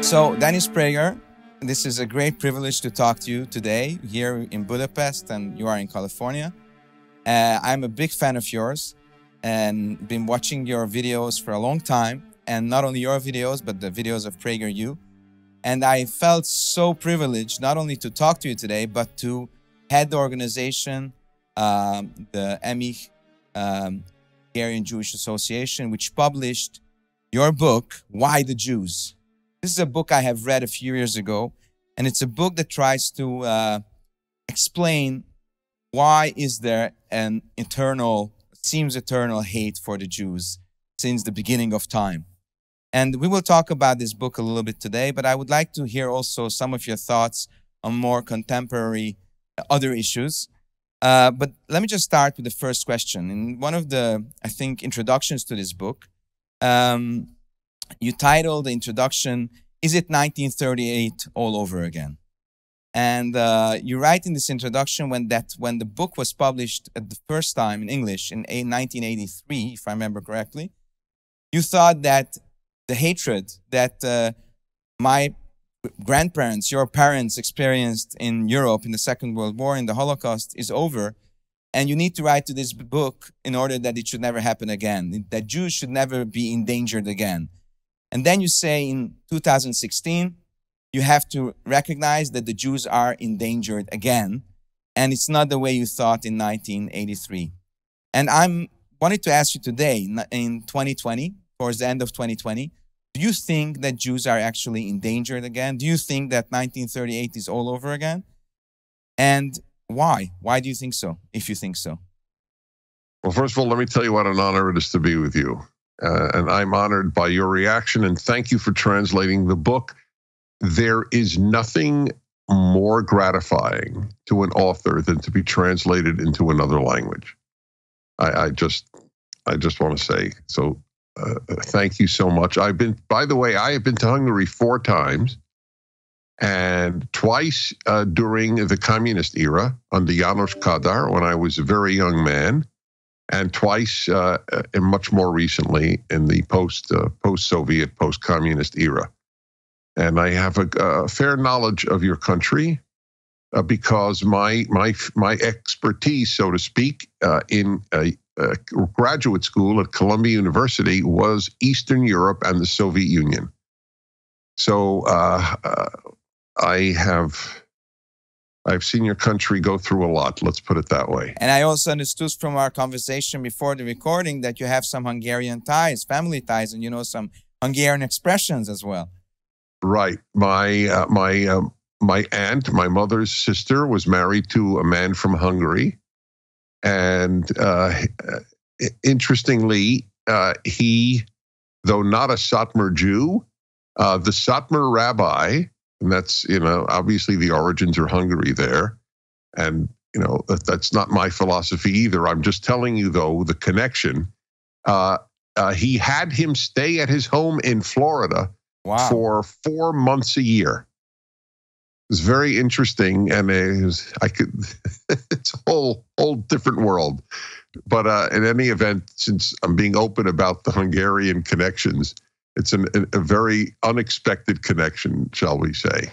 So, Dennis Prager, this is a great privilege to talk to you today here in Budapest, and you are in California. I'm a big fan of yours and been watching your videos for a long time, and not only your videos, but the videos of PragerU. And I felt so privileged not only to talk to you today, but to head the organization, the EMIH, Hungarian Jewish Association, which published your book, Why the Jews? This is a book I have read a few years ago, and it's a book that tries to explain why is there an seems eternal hate for the Jews since the beginning of time. And we will talk about this book a little bit today, but I would like to hear also some of your thoughts on more contemporary other issues. But let me just start with the first question. In one of the, I think, introductions to this book, you titled the introduction, Is It 1938 All Over Again? And you write in this introduction when the book was published at the first time in English in 1983, if I remember correctly, you thought that the hatred that my grandparents, your parents experienced in Europe in the Second World War, in the Holocaust, is over. And you need to write to this book in order that it should never happen again, that Jews should never be endangered again. And then you say in 2016, you have to recognize that the Jews are endangered again. And it's not the way you thought in 1983. And I wanted to ask you today, in 2020, towards the end of 2020, do you think that Jews are actually endangered again? Do you think that 1938 is all over again? And why? Why do you think so, if you think so? Well, first of all, let me tell you what an honor it is to be with you. And I'm honored by your reaction, and thank you for translating the book. There is nothing more gratifying to an author than to be translated into another language. I just want to say, so thank you so much. By the way, I have been to Hungary 4 times, and twice during the communist era under János Kadar when I was a very young man, and twice and much more recently in the post-Soviet, post-communist era. And I have a fair knowledge of your country because my expertise, so to speak, in graduate school at Columbia University was Eastern Europe and the Soviet Union. So I've seen your country go through a lot, let's put it that way. And I also understood from our conversation before the recording that you have some Hungarian ties, family ties, and you know some Hungarian expressions as well. Right. My aunt, my mother's sister, was married to a man from Hungary. And interestingly, he, though not a Satmar Jew, the Satmar rabbi, and that's, obviously the origins are Hungary there. And, that's not my philosophy either. I'm just telling you, though, the connection. He had him stay at his home in Florida for 4 months a year. It was very interesting. And it's a whole different world. But in any event, since I'm being open about the Hungarian connections, it's a very unexpected connection, shall we say.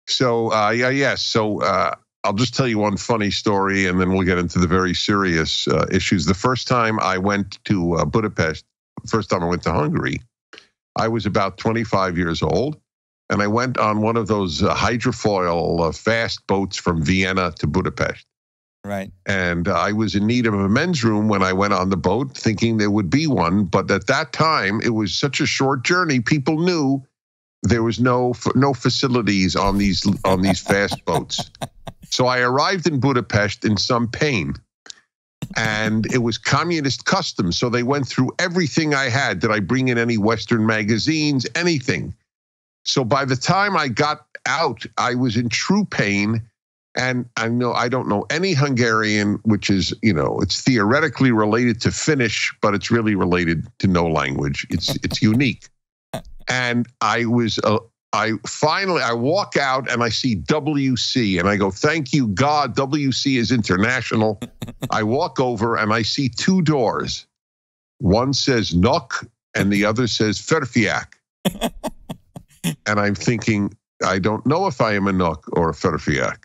So, yes. So I'll just tell you one funny story, and then we'll get into the very serious issues. The first time I went to Budapest, first time I went to Hungary, I was about 25 years old, and I went on one of those hydrofoil fast boats from Vienna to Budapest. Right. And I was in need of a men's room when I went on the boat, thinking there would be one. But at that time, it was such a short journey. People knew there was no facilities on these fast boats. So I arrived in Budapest in some pain. And it was communist customs. So they went through everything I had. Did I bring in any Western magazines? Anything. So by the time I got out, I was in true pain. And I don't know any Hungarian, which is, it's theoretically related to Finnish, but it's really related to no language. It's unique. And I walk out and I see WC and I go, thank you, God, WC is international. I walk over and I see 2 doors. One says knock and the other says Ferfiak. And I'm thinking, I don't know if I am a Nook or a Ferfiak.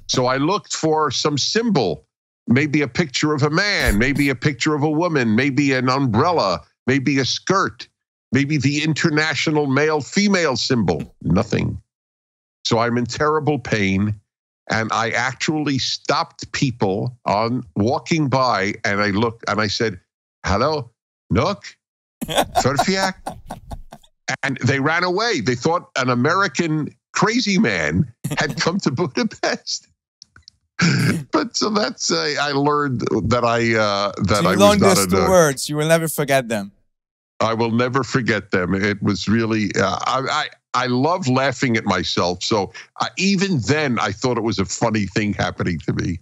So I looked for some symbol, maybe a picture of a man, maybe a picture of a woman, maybe an umbrella, maybe a skirt, maybe the international male-female symbol. Nothing. So I'm in terrible pain. And I actually stopped people on walking by, and I looked and I said, "Hello, Nook, Ferfiak?" And they ran away. They thought an American crazy man had come to Budapest. But so that's I learned that I was learned not those two words. You will never forget them. I will never forget them. It was really I love laughing at myself. So even then, I thought it was a funny thing happening to me.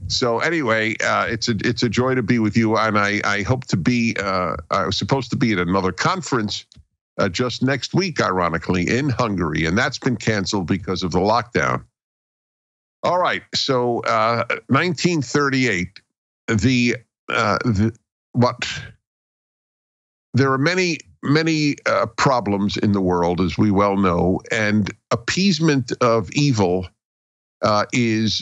So anyway, it's a joy to be with you, and I hope to be. I was supposed to be at another conference just next week, ironically, in Hungary, and that's been canceled because of the lockdown. All right, so 1938. There are many problems in the world, as we well know, and appeasement of evil is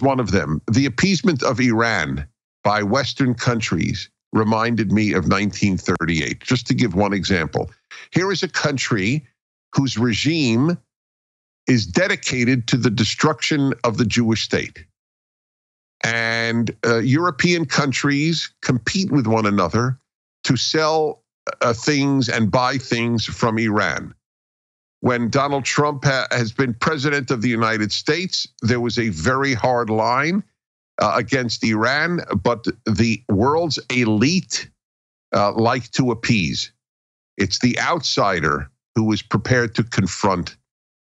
one of them. The appeasement of Iran by Western countries reminded me of 1938. Just to give one example, here is a country whose regime is dedicated to the destruction of the Jewish state. And European countries compete with one another to sell things and buy things from Iran. When Donald Trump has been president of the United States, there was a very hard line against Iran, but the world's elite like to appease. It's the outsider who is prepared to confront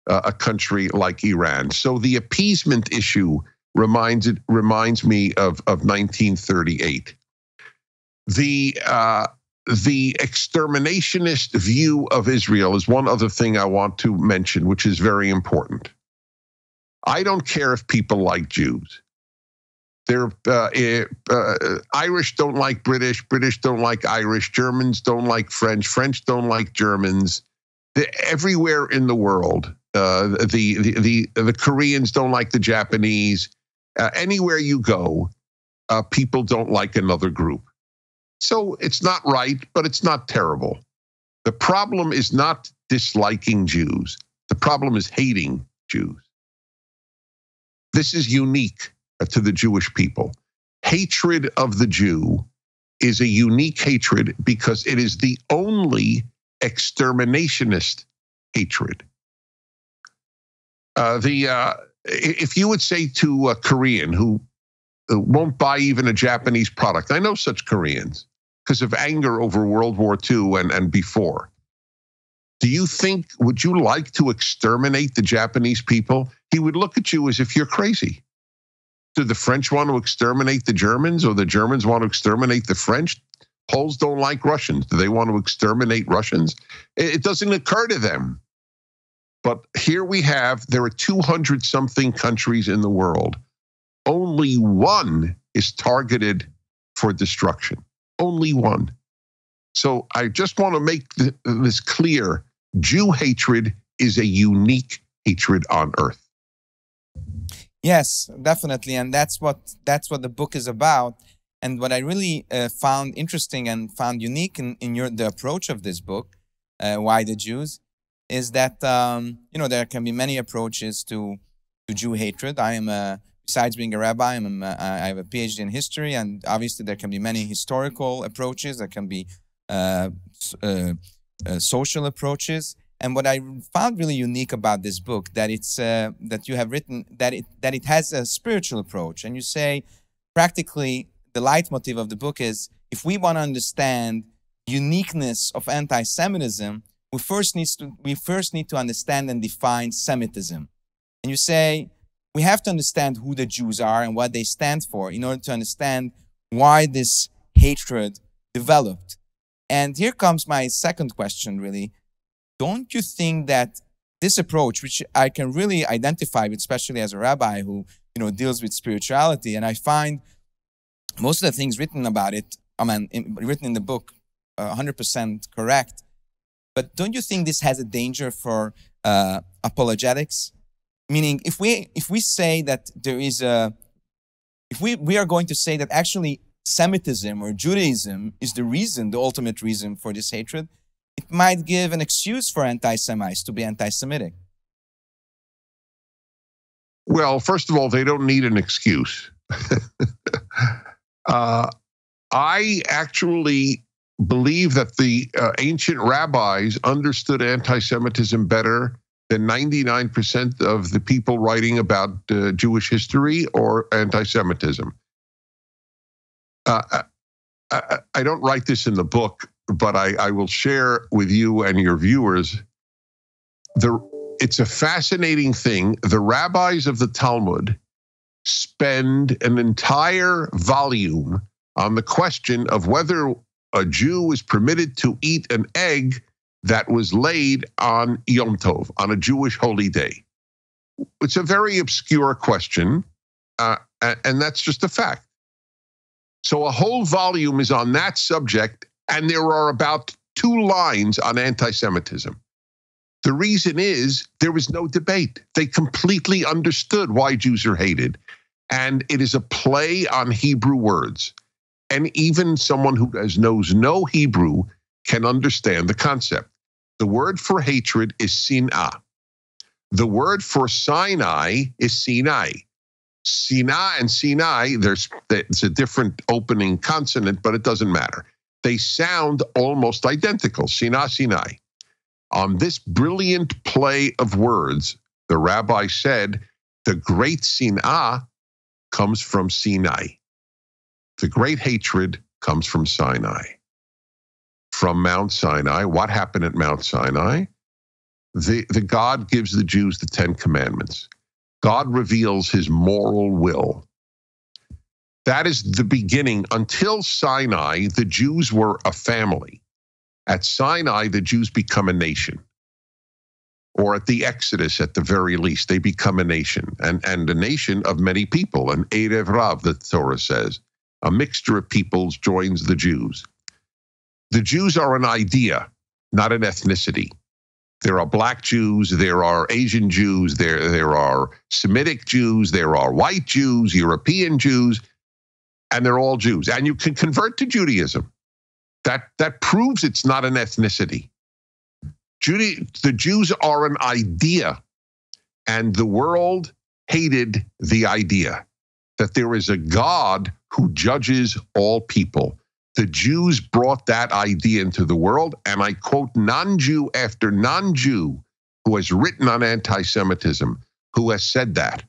a country like Iran. So the appeasement issue reminds me of 1938. The exterminationist view of Israel is one other thing I want to mention, which is very important. I don't care if people like Jews. Irish don't like British, British don't like Irish, Germans don't like French, French don't like Germans. Everywhere in the world, the Koreans don't like the Japanese. Anywhere you go, people don't like another group. So it's not right, but it's not terrible. The problem is not disliking Jews. The problem is hating Jews. This is unique to the Jewish people. Hatred of the Jew is a unique hatred because it is the only exterminationist hatred. If you would say to a Korean who won't buy even a Japanese product, I know such Koreans, because of anger over World War II and before. Do you think, would you like to exterminate the Japanese people? He would look at you as if you're crazy. Do the French want to exterminate the Germans, or the Germans want to exterminate the French? Poles don't like Russians. Do they want to exterminate Russians? It doesn't occur to them. But here we have, there are 200-something countries in the world. Only one is targeted for destruction. Only one. So I just want to make this clear. Jew hatred is a unique hatred on earth. Yes, definitely. And that's what the book is about. And what I really found interesting and found unique in the approach of this book, Why the Jews, is that there can be many approaches to Jew hatred. Besides being a rabbi, I have a PhD in history, and obviously there can be many historical approaches. There can be social approaches. And what I found really unique about this book, that it's that you have written that it has a spiritual approach, and you say practically the leitmotif of the book is, if we want to understand uniqueness of anti-Semitism, we first need to understand and define Semitism. And you say we have to understand who the Jews are and what they stand for in order to understand why this hatred developed. And here comes my second question, really. Don't you think that this approach, which I can really identify with, especially as a rabbi who deals with spirituality, and I find most of the things written about it, written in the book, 100% correct. But don't you think this has a danger for apologetics? Meaning, if we say that there is if we are going to say that actually Semitism or Judaism is the ultimate reason for this hatred, it might give an excuse for anti-Semites to be anti-Semitic. Well, first of all, they don't need an excuse. I actually believe that the ancient rabbis understood anti-Semitism better than 99% of the people writing about Jewish history or anti-Semitism. I don't write this in the book, but I will share with you and your viewers. It's a fascinating thing. The rabbis of the Talmud spend an entire volume on the question of whether a Jew is permitted to eat an egg that was laid on Yom Tov, on a Jewish holy day. It's a very obscure question, and that's just a fact. So a whole volume is on that subject, and there are about 2 lines on anti-Semitism. The reason is there was no debate. They completely understood why Jews are hated, and it is a play on Hebrew words. And even someone who knows no Hebrew can understand the concept. The word for hatred is sin'ah. The word for Sinai is Sinai. Sinah and Sinai, it's a different opening consonant, but it doesn't matter. They sound almost identical, Sinah, Sinai. On this brilliant play of words, the rabbi said, the great Sin'ah comes from Sinai. The great hatred comes from Sinai. From Mount Sinai, what happened at Mount Sinai? The God gives the Jews the 10 Commandments. God reveals his moral will. That is the beginning. Until Sinai, the Jews were a family. At Sinai, the Jews become a nation. Or at the Exodus, at the very least, they become a nation, and a nation of many people. An Erev Rav, the Torah says. A mixture of peoples joins the Jews. The Jews are an idea, not an ethnicity. There are black Jews, there are Asian Jews, there are Semitic Jews, there are white Jews, European Jews, and they're all Jews. And you can convert to Judaism. That proves it's not an ethnicity. The Jews are an idea, and the world hated the idea that there is a God who judges all people. The Jews brought that idea into the world, and I quote non-Jew after non-Jew who has written on anti-Semitism, who has said that.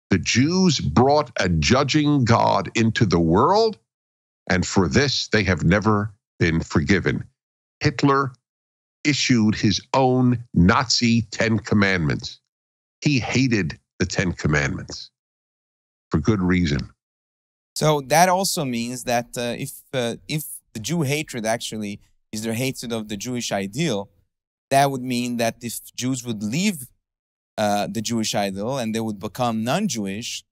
The Jews brought a judging God into the world, and for this they have never been forgiven. Hitler issued his own Nazi 10 Commandments. He hated the 10 Commandments for good reason. So that also means that if the Jew hatred actually is their hatred of the Jewish ideal, that would mean that if Jews would leave the Jewish ideal and they would become non-Jewish,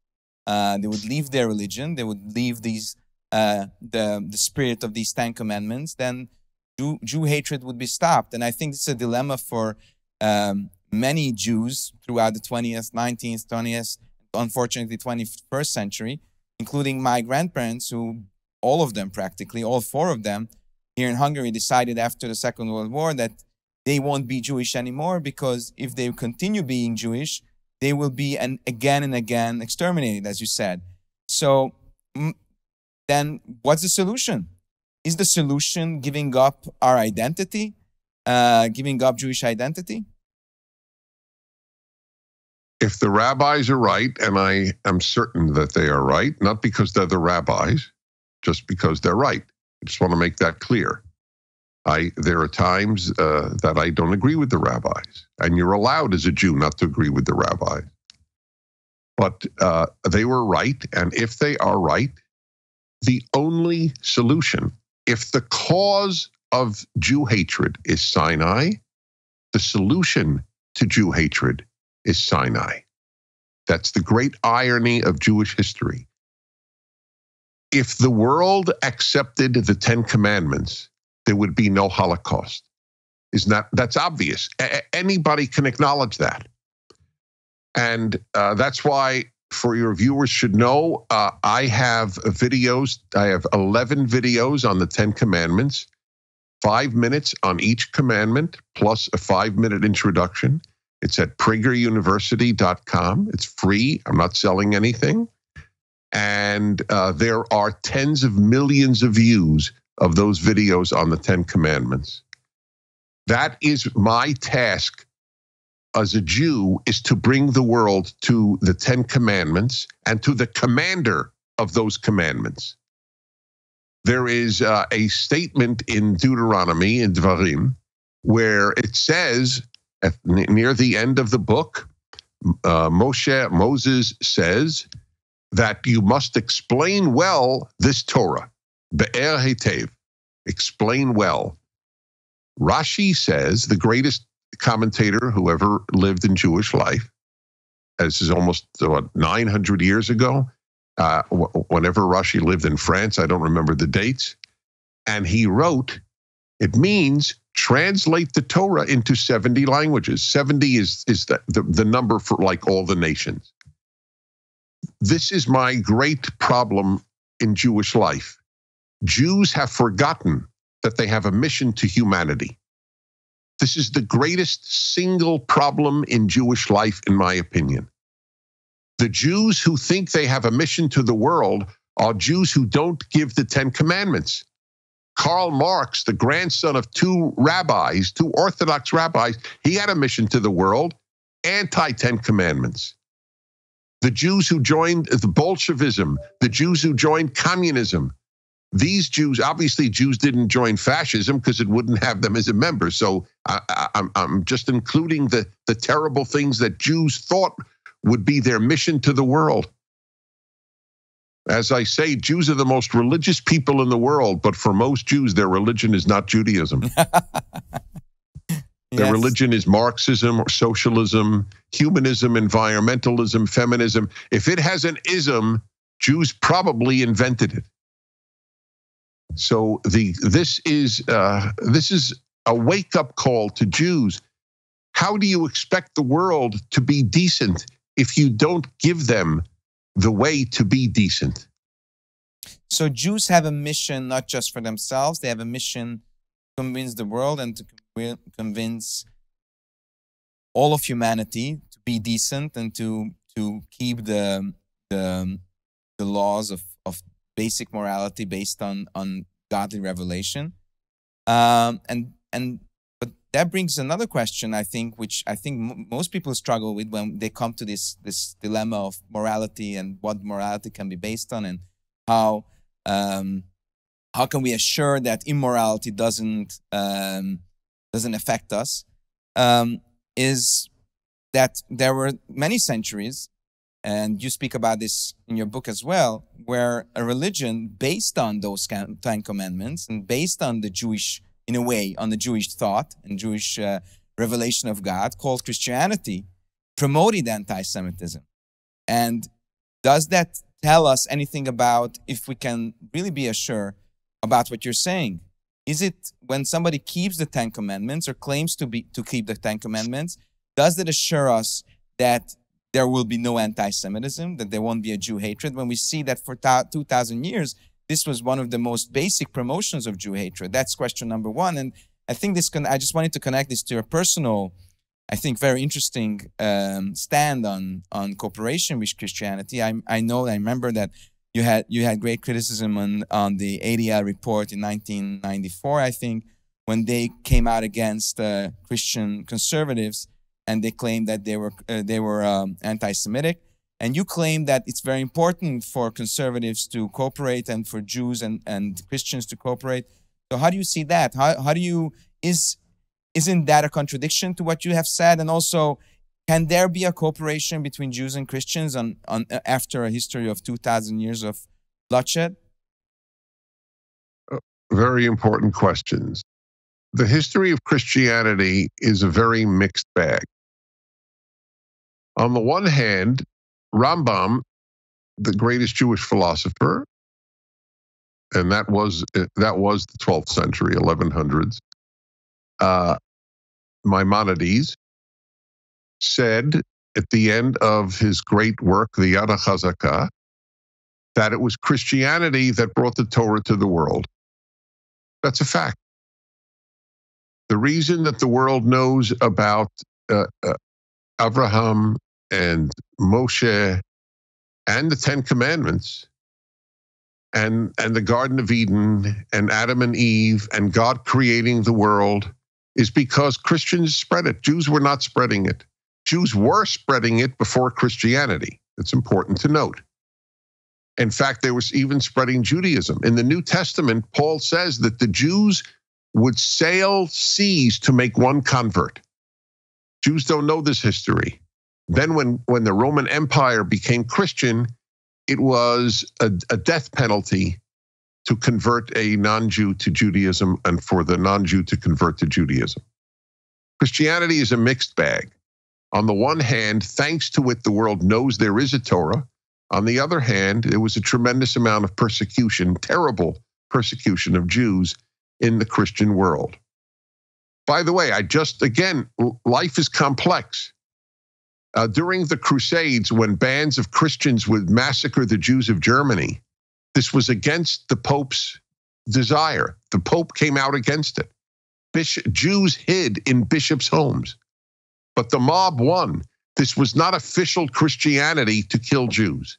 they would leave their religion, they would leave these the spirit of these 10 Commandments, then Jew hatred would be stopped. And I think it's a dilemma for many Jews throughout the 20th, 19th, 20th, unfortunately 21st century, including my grandparents, who all of them practically, all 4 of them here in Hungary decided after the Second World War that they won't be Jewish anymore, because if they continue being Jewish, they will be again and again exterminated, as you said. So then what's the solution? Is the solution giving up our identity, giving up Jewish identity? If the rabbis are right, and I am certain that they are right, not because they're the rabbis, just because they're right. I just want to make that clear. There are times that I don't agree with the rabbis, and you're allowed as a Jew not to agree with the rabbis. But they were right, and if they are right, the only solution, if the cause of Jew hatred is Sinai, the solution to Jew hatred is Sinai. That's the great irony of Jewish history. If the world accepted the 10 Commandments, there would be no Holocaust. That's obvious. Anybody can acknowledge that. And that's why, for your viewers should know, I have videos. I have 11 videos on the 10 Commandments, 5 minutes on each commandment, plus a 5-minute introduction. It's at prageruniversity.com. It's free. I'm not selling anything. And there are tens of millions of views of those videos on the 10 Commandments. That is my task as a Jew, is to bring the world to the 10 Commandments and to the commander of those commandments. There is a statement in Deuteronomy, in Dvarim, where it says, near the end of the book, Moses says that you must explain well this Torah, be'er hetev, explain well. Rashi says, the greatest commentator who ever lived in Jewish life, this is almost 900 years ago, whenever Rashi lived in France, I don't remember the dates, and he wrote, it means translate the Torah into 70 languages. 70 is the number for like all the nations. This is my great problem in Jewish life. Jews have forgotten that they have a mission to humanity. This is the greatest single problem in Jewish life, in my opinion. The Jews who think they have a mission to the world are Jews who don't give the 10 Commandments. Karl Marx, the grandson of two Orthodox rabbis, he had a mission to the world, anti-10 Commandments. The Jews who joined the Bolshevism, the Jews who joined communism, these Jews, obviously Jews didn't join fascism because it wouldn't have them as a member. So I'm just including the terrible things that Jews thought would be their mission to the world. As I say, Jews are the most religious people in the world, but for most Jews, their religion is not Judaism. Their religion is Marxism or socialism, humanism, environmentalism, feminism. If it has an ism, Jews probably invented it. So this is a wake-up call to Jews. How do you expect the world to be decent if you don't give them the way to be decent? So Jews have a mission not just for themselves. They have a mission to convince the world and to convince all of humanity to be decent and to keep the laws of basic morality based on godly revelation. But that brings another question, I think, which I think most people struggle with when they come to this dilemma of morality and what morality can be based on, and how can we assure that immorality doesn't affect us? Is that there were many centuries, and you speak about this in your book as well, where a religion based on those 10 Commandments and based on the Jewish, in a way, on the Jewish thought and Jewish revelation of God, called Christianity, promoted anti-Semitism. And does that tell us anything about if we can really be assured about what you're saying? Is it when somebody keeps the 10 Commandments or claims to keep the 10 Commandments, does that assure us that there will be no anti-Semitism, that there won't be a Jew hatred, when we see that for 2,000 years, this was one of the most basic promotions of Jew hatred? That's question number one. And I think I just wanted to connect this to your personal, I think, very interesting stand on cooperation with Christianity. I remember that you had great criticism on the ADL report in 1994, I think, when they came out against Christian conservatives, and they claimed that they were anti-Semitic. And you claim that it's very important for conservatives to cooperate and for Jews and Christians to cooperate. So how do you see that? Isn't that a contradiction to what you have said? And also, can there be a cooperation between Jews and Christians after a history of 2,000 years of bloodshed? Very important questions. The history of Christianity is a very mixed bag. On the one hand, Rambam, the greatest Jewish philosopher, and that was the 12th century, 1100s, Maimonides, said at the end of his great work, the Yad HaChazakah, that it was Christianity that brought the Torah to the world. That's a fact. The reason that the world knows about Abraham and Moshe and the Ten Commandments and the Garden of Eden and Adam and Eve and God creating the world is because Christians spread it. Jews were not spreading it. Jews were spreading it before Christianity. It's important to note. In fact, they were even spreading Judaism. In the New Testament, Paul says that the Jews would sail seas to make one convert. Jews don't know this history. Then when the Roman Empire became Christian, it was a death penalty to convert a non-Jew to Judaism and for the non-Jew to convert to Judaism. Christianity is a mixed bag. On the one hand, thanks to it, the world knows there is a Torah. On the other hand, there was a tremendous amount of persecution, terrible persecution of Jews in the Christian world. By the way, again, life is complex. During the Crusades, when bands of Christians would massacre the Jews of Germany, this was against the Pope's desire. The Pope came out against it. Jews hid in bishops' homes, but the mob won. This was not official Christianity to kill Jews.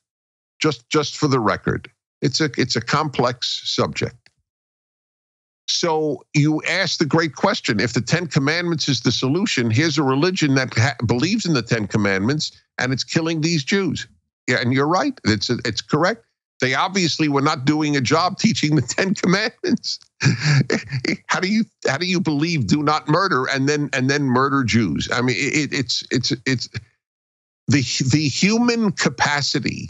Just for the record, it's a complex subject. So you ask the great question, if the Ten Commandments is the solution, here's a religion that believes in the Ten Commandments and it's killing these Jews. Yeah, and you're right. It's correct. They obviously were not doing a job teaching the Ten Commandments. How do you believe do not murder and then murder Jews? I mean, it's the human capacity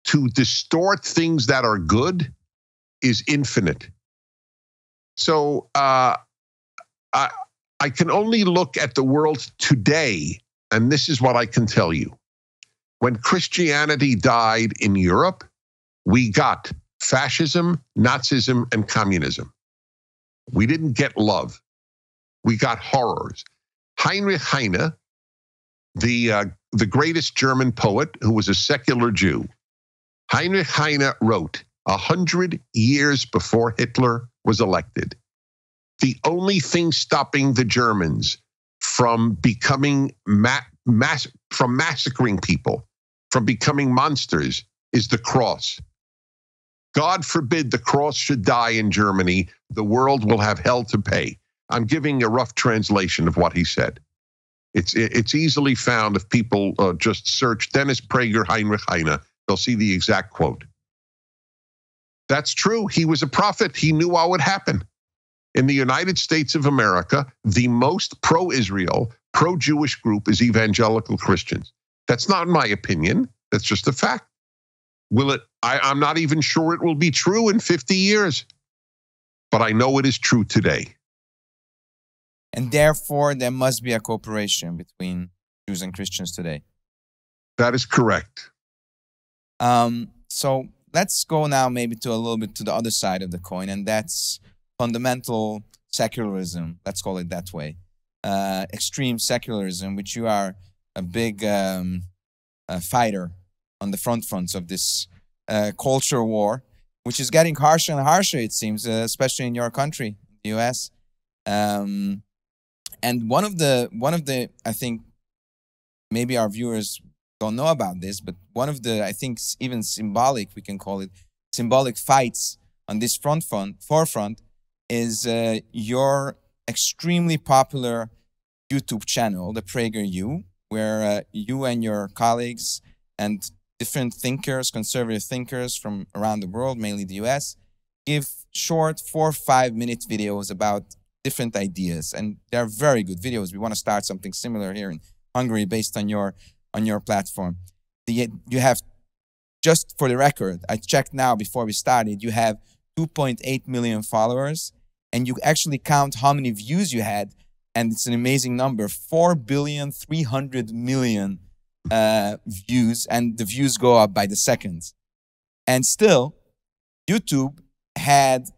to distort things that are good is infinite. So I can only look at the world today, and this is what I can tell you. When Christianity died in Europe, we got fascism, Nazism, and communism. We didn't get love. We got horrors. Heinrich Heine, the greatest German poet who was a secular Jew, Heinrich Heine wrote 100 years before Hitler was elected, the only thing stopping the Germans from becoming from massacring people, from becoming monsters, is the cross. God forbid the cross should die in Germany. The world will have hell to pay. I'm giving a rough translation of what he said. It's easily found if people just search Dennis Prager, Heinrich Heine. They'll see the exact quote. That's true. He was a prophet. He knew what would happen. In the United States of America, the most pro-Israel, pro-Jewish group is evangelical Christians. That's not my opinion. That's just a fact. Will it? I'm not even sure it will be true in 50 years, but I know it is true today. And therefore, there must be a cooperation between Jews and Christians today. That is correct. So let's go now maybe to a little bit to the other side of the coin, and that's fundamental secularism. Let's call it that way. Extreme secularism, which you are a big fighter on the fronts of this culture war, which is getting harsher and harsher, it seems, especially in your country, the U.S. And one of the, I think, maybe our viewers don't know about this, but one of the, I think, even symbolic, we can call it, symbolic fights on this forefront is your extremely popular YouTube channel, the PragerU, where you and your colleagues and different thinkers, conservative thinkers from around the world, mainly the US, give short 4 or 5 minute videos about different ideas. And they're very good videos. We want to start something similar here in Hungary based on your platform. You have, just for the record, I checked now before we started, you have 2.8 million followers, and you actually count how many views you had, and it's an amazing number, 4,300,000,000 views, and the views go up by the seconds. And still, YouTube had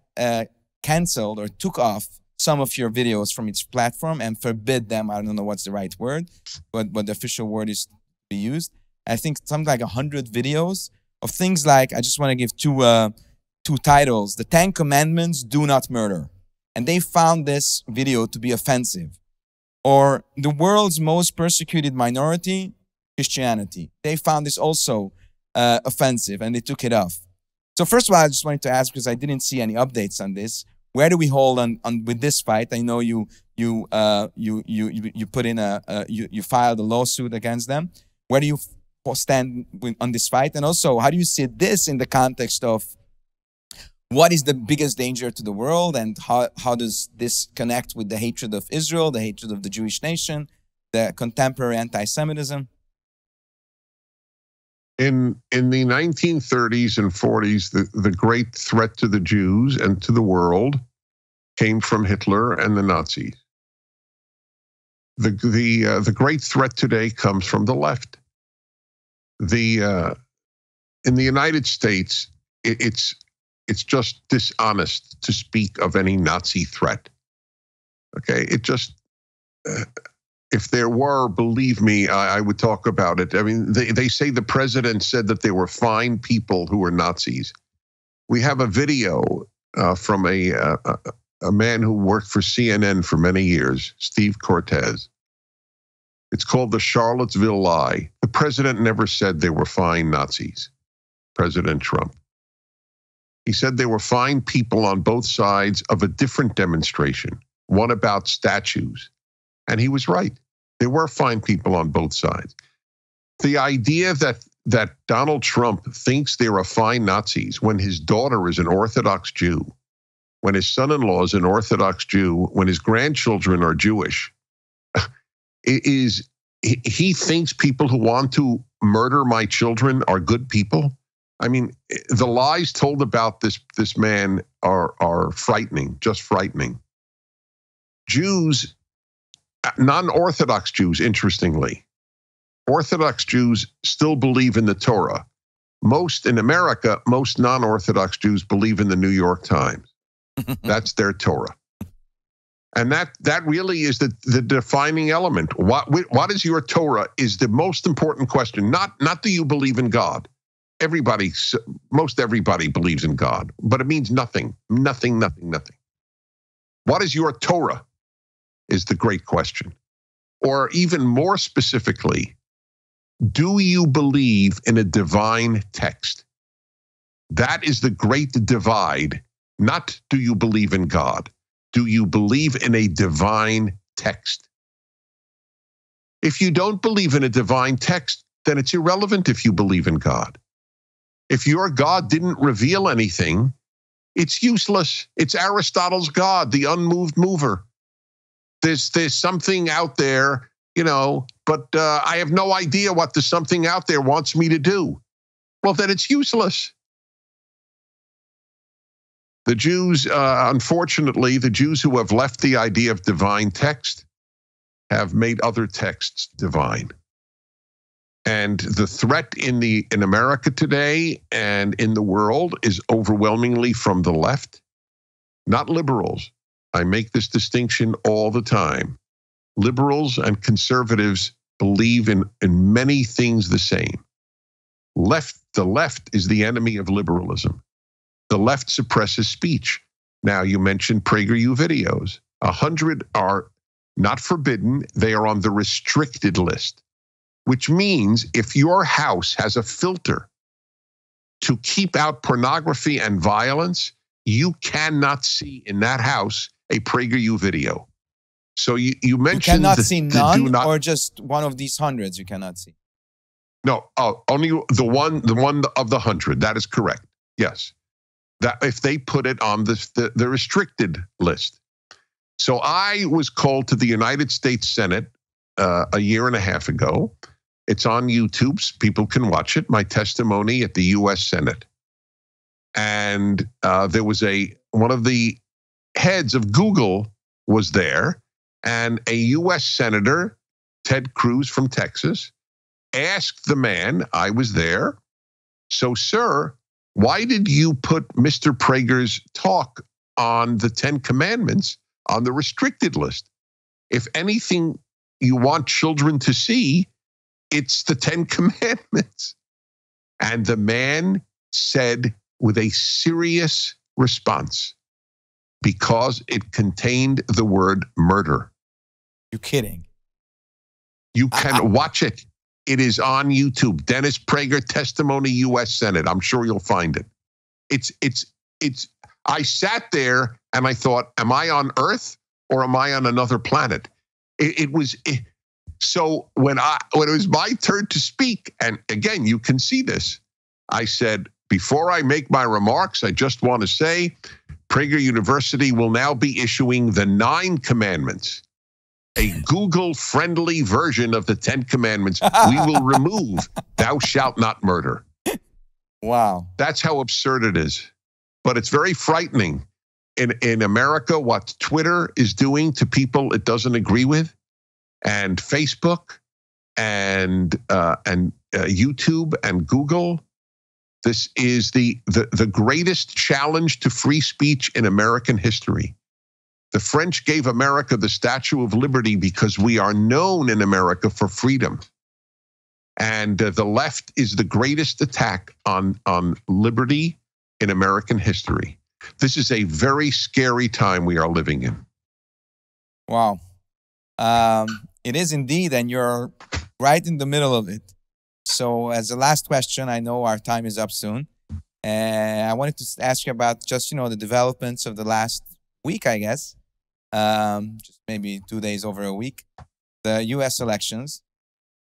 canceled or took off some of your videos from its platform and forbid them. I don't know what's the right word, but what the official word is to be used. I think something like 100 videos of things like, I just want to give two titles: the 10 Commandments, do not murder. And they found this video to be offensive. Or the world's most persecuted minority, Christianity. They found this also offensive, and they took it off. So first of all, I just wanted to ask, because I didn't see any updates on this, where do we hold on with this fight? I know you put in you filed a lawsuit against them. Where do you stand on this fight? And also, how do you see this in the context of what is the biggest danger to the world, and how does this connect with the hatred of Israel, the hatred of the Jewish nation, the contemporary anti-Semitism? In the 1930s and 40s, the great threat to the Jews and to the world came from Hitler and the Nazis. The great threat today comes from the left. In the United States, it's just dishonest to speak of any Nazi threat. Okay, it just. If there were, believe me, I would talk about it. I mean, they say the president said that there were fine people who were Nazis. We have a video from a man who worked for CNN for many years, Steve Cortez. It's called the Charlottesville Lie. The president never said they were fine Nazis, President Trump. He said they were fine people on both sides of a different demonstration, one about statues. And he was right. There were fine people on both sides. The idea that Donald Trump thinks there are fine Nazis when his daughter is an Orthodox Jew, when his son-in-law is an Orthodox Jew, when his grandchildren are Jewish, he thinks people who want to murder my children are good people? I mean, the lies told about this man are frightening, just frightening. Jews, non-Orthodox Jews, interestingly, Orthodox Jews still believe in the Torah. In America, most non-Orthodox Jews believe in the New York Times. That's their Torah. And that really is the defining element. What is your Torah is the most important question. Not do you believe in God? Most everybody believes in God, but it means nothing. Nothing. What is your Torah? Is the great question. Or even more specifically, do you believe in a divine text? That is the great divide. Not do you believe in God? Do you believe in a divine text? If you don't believe in a divine text, then it's irrelevant if you believe in God. If your God didn't reveal anything, it's useless. It's Aristotle's God, the unmoved mover. There's something out there, but I have no idea what the something out there wants me to do. Well, then it's useless. The Jews, unfortunately, the Jews who have left the idea of divine text have made other texts divine. And the threat in America today and in the world is overwhelmingly from the left, not liberals. I make this distinction all the time. Liberals and conservatives believe in many things the same. The left is the enemy of liberalism. The left suppresses speech. Now, you mentioned PragerU videos. 100 are not forbidden. They are on the restricted list, which means if your house has a filter to keep out pornography and violence, you cannot see in that house a PragerU video. So you mentioned you cannot see none, or just one of these hundreds you cannot see. No, only the one of the 100. That is correct. Yes, that if they put it on the restricted list. So I was called to the United States Senate a year and a half ago. It's on YouTube. People can watch it. My testimony at the U.S. Senate, and there was one of the heads of Google was there, and a U.S. Senator, Ted Cruz from Texas, asked the man, I was there, so, sir, why did you put Mr. Prager's talk on the 10 Commandments on the restricted list. If anything you want children to see, it's the 10 Commandments. And the man said with a serious response, because it contained the word murder. You're kidding. You can watch it. It is on YouTube. Dennis Prager, testimony, U.S. Senate. I'm sure you'll find it. It's. I sat there and I thought, am I on Earth or am I on another planet? So when it was my turn to speak, and again, you can see this, I said, before I make my remarks, I just want to say, Prager University will now be issuing the 9 Commandments, a Google-friendly version of the 10 Commandments. We will remove, thou shalt not murder. Wow. That's how absurd it is. But it's very frightening. In America, what Twitter is doing to people it doesn't agree with, and Facebook, and YouTube, and Google, this is the greatest challenge to free speech in American history. The French gave America the Statue of Liberty because we are known in America for freedom. And the left is the greatest attack on liberty in American history. This is a very scary time we are living in. Wow. It is indeed, and you're right in the middle of it. So as a last question, I know our time is up soon. And I wanted to ask you about just, the developments of the last week, I guess. Just maybe 2 days over a week. The U.S. elections.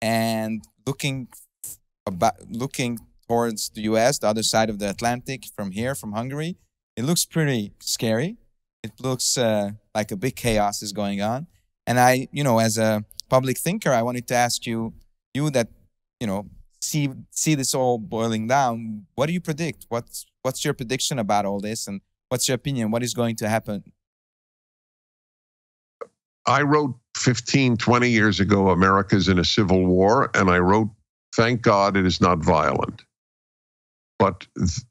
And looking towards the U.S., the other side of the Atlantic, from here, from Hungary, it looks pretty scary. It looks like a big chaos is going on. And I, as a public thinker, I wanted to ask you that, see this all boiling down. What do you predict? What's your prediction about all this? And what's your opinion? What is going to happen? I wrote 15, 20 years ago, America's in a civil war. And I wrote, thank God it is not violent. But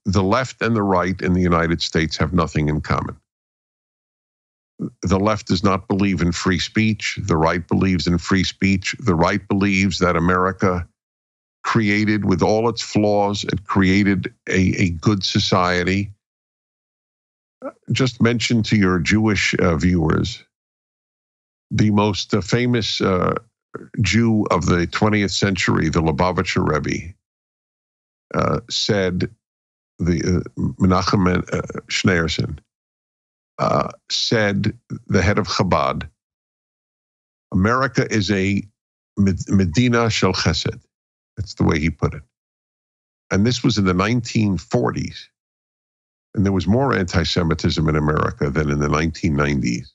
the left and the right in the United States have nothing in common. The left does not believe in free speech. The right believes in free speech. The right believes that America created, with all its flaws, it created a good society. Just mention to your Jewish viewers, the most famous Jew of the 20th century, the Lubavitcher Rebbe, said, Menachem Schneerson, said, the head of Chabad, America is a Medina shel Chesed. That's the way he put it. And this was in the 1940s. And there was more anti-Semitism in America than in the 1990s.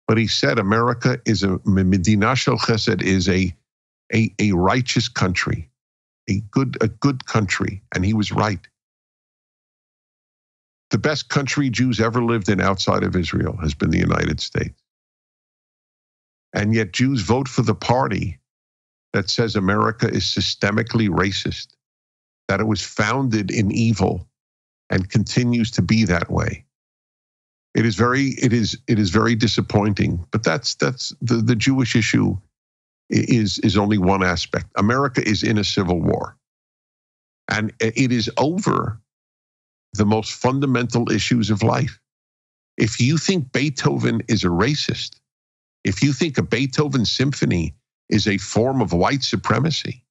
But he said America is a Medina shel Chesed, is a righteous country, a good country. And he was right. The best country Jews ever lived in outside of Israel has been the United States. And yet Jews vote for the party that says America is systemically racist, that it was founded in evil and continues to be that way. It is very disappointing, but that's the Jewish issue is only one aspect. America is in a civil war, and it is over the most fundamental issues of life. If you think Beethoven is a racist, if you think a Beethoven symphony is a form of white supremacy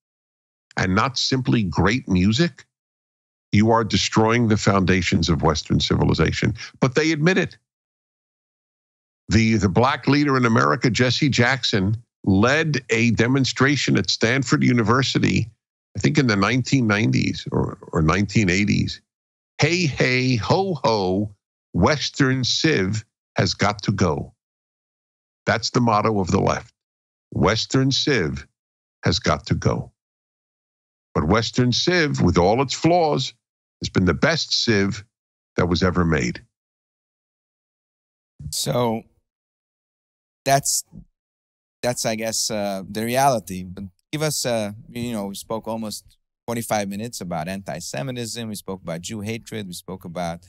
and not simply great music, you are destroying the foundations of Western civilization. But they admit it. The black leader in America, Jesse Jackson, led a demonstration at Stanford University, I think in the 1990s or 1980s. Hey, hey, ho, ho, Western Civ has got to go. That's the motto of the left. Western Civ has got to go. But Western Civ, with all its flaws, has been the best Civ that was ever made. So that's I guess, the reality. But give us, we spoke almost 45 minutes about anti-Semitism. We spoke about Jew hatred. We spoke about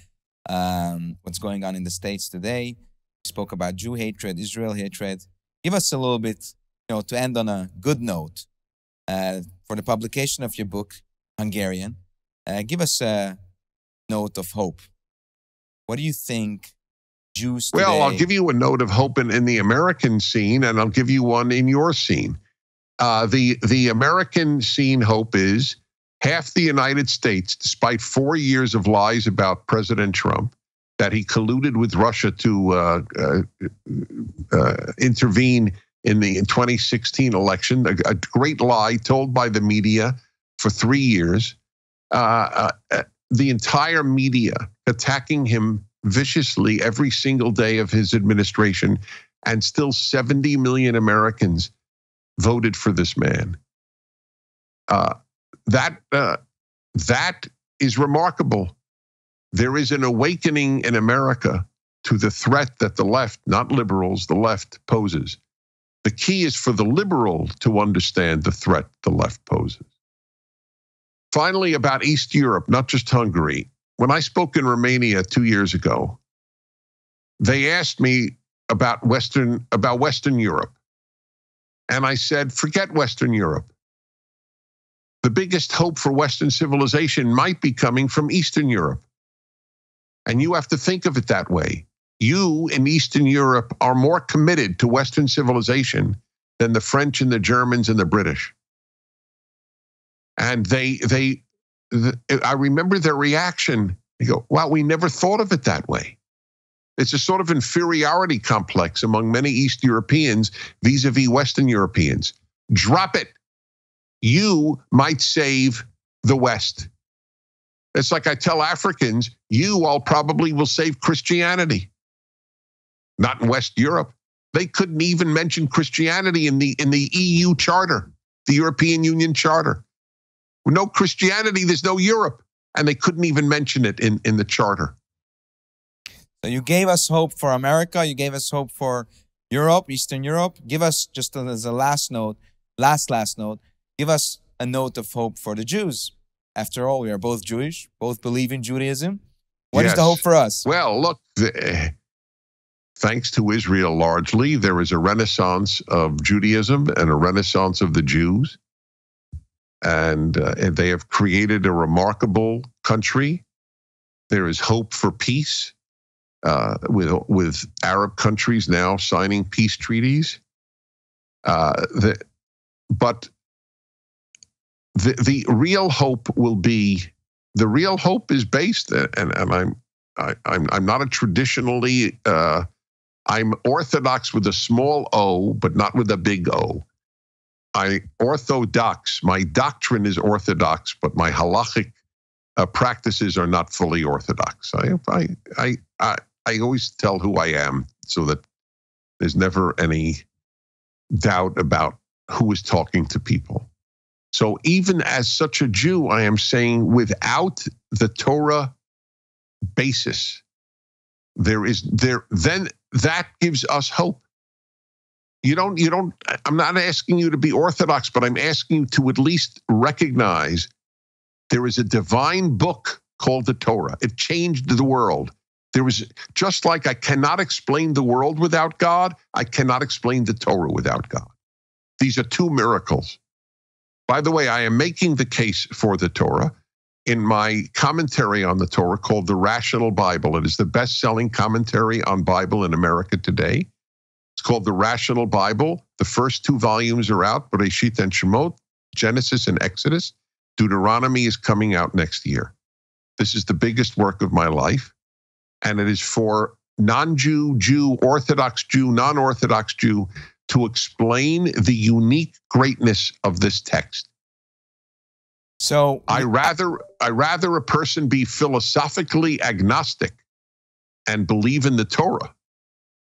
what's going on in the States today. We spoke about Jew hatred, Israel hatred. Give us a little bit, to end on a good note for the publication of your book, Hungarian. Give us a note of hope. What do you think Jews today... Well, I'll give you a note of hope in the American scene, and I'll give you one in your scene. The American scene hope is half the United States, despite 4 years of lies about President Trump, that he colluded with Russia to intervene in the 2016 election, a great lie told by the media for 3 years. The entire media attacking him viciously every single day of his administration, and still 70 million Americans voted for this man. That is remarkable. There is an awakening in America to the threat that the left, not liberals, the left poses. The key is for the liberal to understand the threat the left poses. Finally, about East Europe, not just Hungary. When I spoke in Romania 2 years ago, they asked me about Western Europe. And I said, forget Western Europe. The biggest hope for Western civilization might be coming from Eastern Europe. And you have to think of it that way. You in Eastern Europe are more committed to Western civilization than the French and the Germans and the British. And I remember their reaction. They go, wow, we never thought of it that way. It's a sort of inferiority complex among many East Europeans vis-a-vis Western Europeans. Drop it. You might save the West. It's like I tell Africans, you all probably will save Christianity. Not in West Europe. They couldn't even mention Christianity in the EU Charter, the European Union Charter. With no Christianity, there's no Europe. And they couldn't even mention it in the Charter. So you gave us hope for America. You gave us hope for Europe, Eastern Europe. Give us, just as a last note, last note, give us a note of hope for the Jews. After all, we are both Jewish, both believe in Judaism. What is the hope for us? Well, look, thanks to Israel largely, there is a renaissance of Judaism and a renaissance of the Jews. And they have created a remarkable country. There is hope for peace with Arab countries now signing peace treaties. But the real hope will be, the real hope is based, and I'm not a traditionally, I'm Orthodox with a small O, but not with a big O. Orthodox, my doctrine is Orthodox, but my halachic practices are not fully Orthodox. I always tell who I am so that there's never any doubt about who is talking to people. So even as such a Jew, I am saying without the Torah basis, then that gives us hope. I'm not asking you to be Orthodox, but I'm asking you to at least recognize there is a divine book called the Torah. It changed the world. There was, just like I cannot explain the world without God, I cannot explain the Torah without God. These are two miracles. By the way, I am making the case for the Torah in my commentary on the Torah called The Rational Bible. It is the best-selling commentary on Bible in America today. It's called The Rational Bible. The first 2 volumes are out, Bereshit and Shemot, Genesis and Exodus. Deuteronomy is coming out next year. This is the biggest work of my life, and it is for non-Jew, Jew, Orthodox Jew, non-Orthodox Jew to explain the unique greatness of this text. So I rather a person be philosophically agnostic and believe in the Torah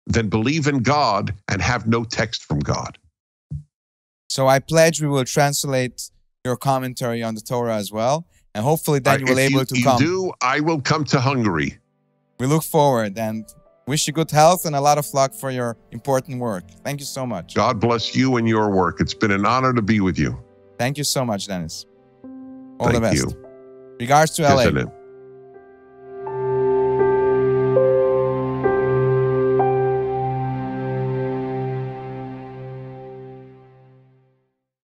than believe in God and have no text from God. So I pledge we will translate your commentary on the Torah as well, and hopefully then you will be able to come. If you do, I will come to Hungary. We look forward and wish you good health and a lot of luck for your important work. Thank you so much. God bless you and your work. It's been an honor to be with you. Thank you so much, Dennis. All the Thank best. you. Regards to LA. Isn't it?